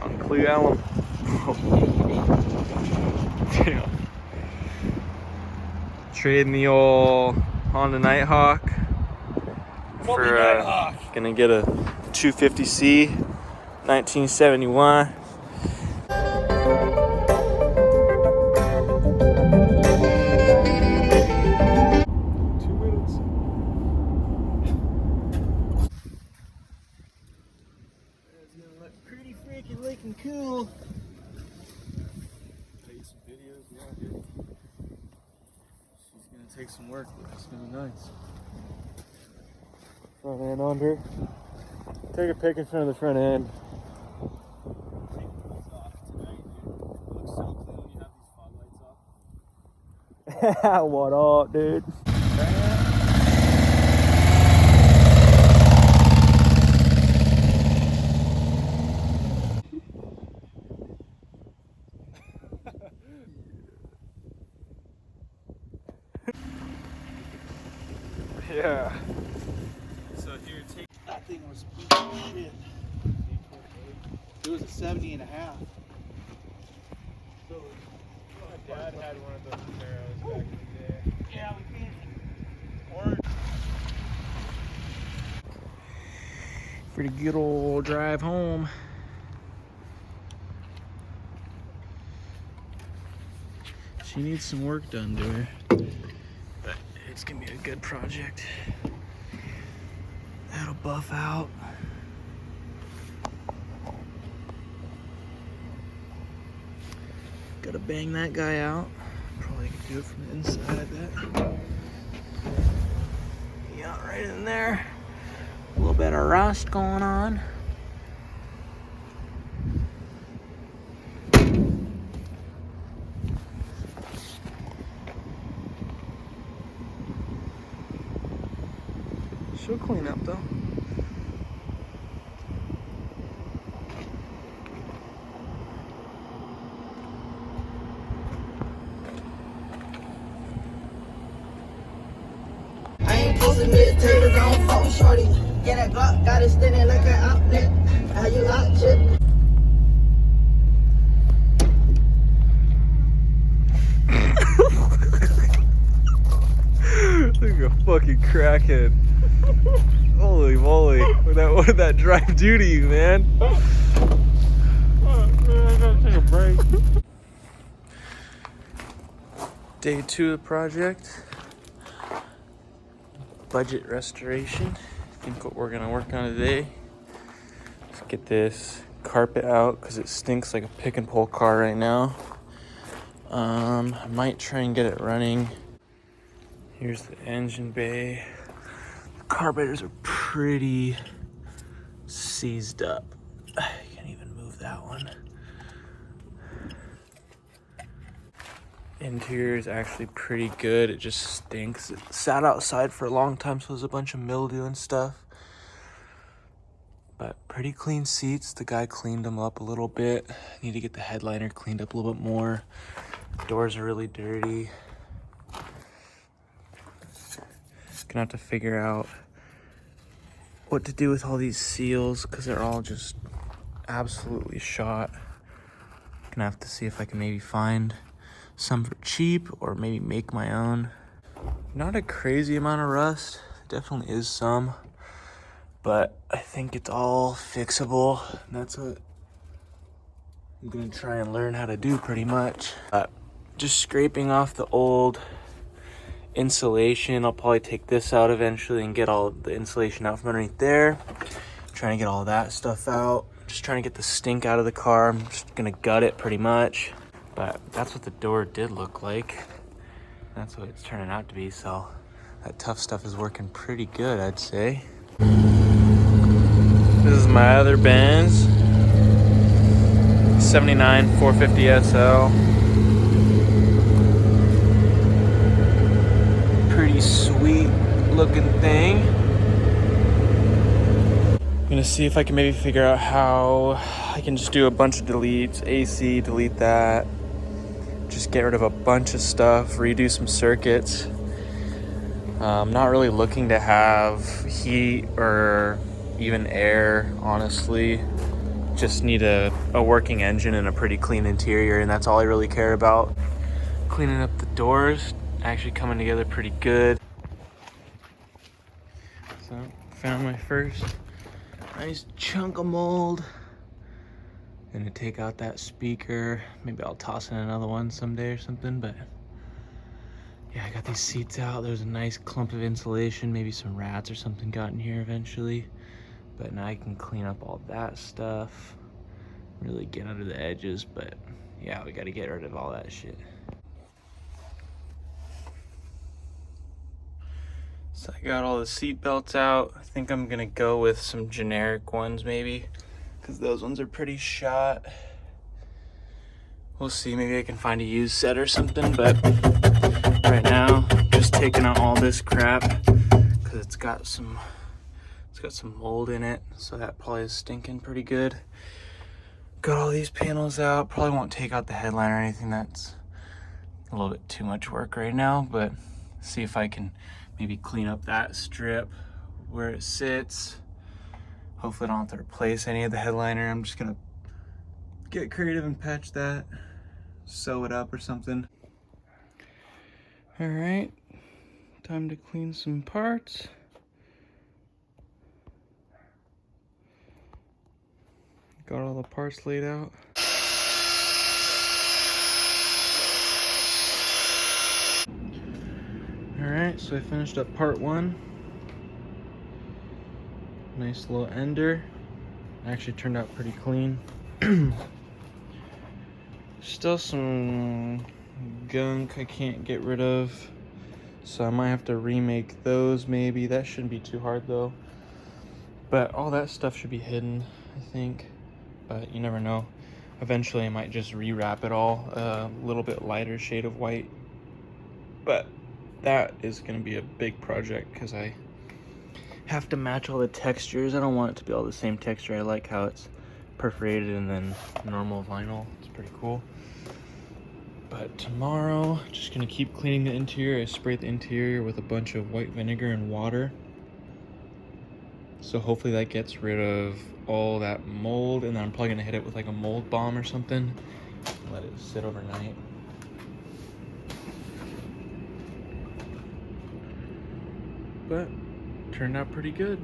on Clue Alum. Damn. Trading the old Honda Nighthawk for gonna get a 250c 1971. Pretty freaking looking cool. Take some videos, yeah, dude. She's gonna take some work, but it's gonna be nice. Front end under. Take a pic in front of the front end. What up, dude? Yeah. So here, take that thing was shit. It was a 70 and a half. So My dad had one of those Camaros back in the day. yeah, we painted Pretty good old drive home. She needs some work done to her, but it's gonna be a good project. That'll buff out. Gotta bang that guy out. Probably could do it from the inside, I bet. Yeah, right in there. A little bit of rust going on. She'll clean up though. I ain't posting mid-taters on phone shorty. Yeah, that Glock got it standing like an outlet. How you lock chip? Look at a fucking crackhead. Holy moly. What did that drive do to you, man? Oh, man, I gotta take a break. Day 2 of the project. Budget restoration. I think what we're gonna work on today is get this carpet out because it stinks like a pick and pull car right now. I might try and get it running. Here's the engine bay. The carburetors are pretty seized up. I can't even move that one. Interior is actually pretty good. It just stinks. It sat outside for a long time, so there's a bunch of mildew and stuff. But pretty clean seats. The guy cleaned them up a little bit. Need to get the headliner cleaned up a little bit more. Doors are really dirty. Gonna have to figure out what to do with all these seals because they're all just absolutely shot. Gonna have to see if I can maybe find some for cheap or maybe make my own. Not a crazy amount of rust. Definitely is some, but I think it's all fixable. And that's what I'm gonna try and learn how to do pretty much. Just scraping off the old insulation. I'll probably take this out eventually and get all the insulation out from underneath there. Trying to get all that stuff out. Just trying to get the stink out of the car. I'm just gonna gut it pretty much. But that's what the door did look like. That's what it's turning out to be, so that tough stuff is working pretty good, I'd say. This is my other Benz 79 450 SL. Pretty sweet looking thing. I'm gonna see if I can maybe figure out how I can just do a bunch of deletes. AC, delete that. Just get rid of a bunch of stuff, redo some circuits. I'm not really looking to have heat or even air, honestly. just need a working engine and a pretty clean interior, and that's all I really care about. Cleaning up the doors, actually coming together pretty good. So found my first nice chunk of mold. Gonna take out that speaker. Maybe I'll toss in another one someday or something, but yeah, I got these seats out. There's a nice clump of insulation. Maybe some rats or something got in here eventually. But now I can clean up all that stuff. Really get under the edges, but yeah, we gotta get rid of all that shit. So I got all the seat belts out. I think I'm gonna go with some generic ones maybe, because those ones are pretty shot. We'll see, maybe I can find a used set or something, but right now, just taking out all this crap, because it's got some mold in it, so that probably is stinking pretty good. Got all these panels out. Probably won't take out the headline or anything. That's a little bit too much work right now, but see if I can maybe clean up that strip where it sits. Hopefully I don't have to replace any of the headliner. I'm just gonna get creative and patch that, sew it up or something. All right, time to clean some parts. Got all the parts laid out. All right, so I finished up part one. Nice little ender. Actually turned out pretty clean. Still some gunk I can't get rid of, so I might have to remake those maybe. That shouldn't be too hard though. But all that stuff should be hidden, I think. But you never know. Eventually I might just rewrap it all a little bit lighter shade of white. But that is going to be a big project because I have to match all the textures. I don't want it to be all the same texture. I like how it's perforated and then normal vinyl. It's pretty cool. But tomorrow, just going to keep cleaning the interior. I sprayed the interior with a bunch of white vinegar and water. So hopefully that gets rid of all that mold, and then I'm probably gonna hit it with like a mold bomb or something. Let it sit overnight. But turned out pretty good.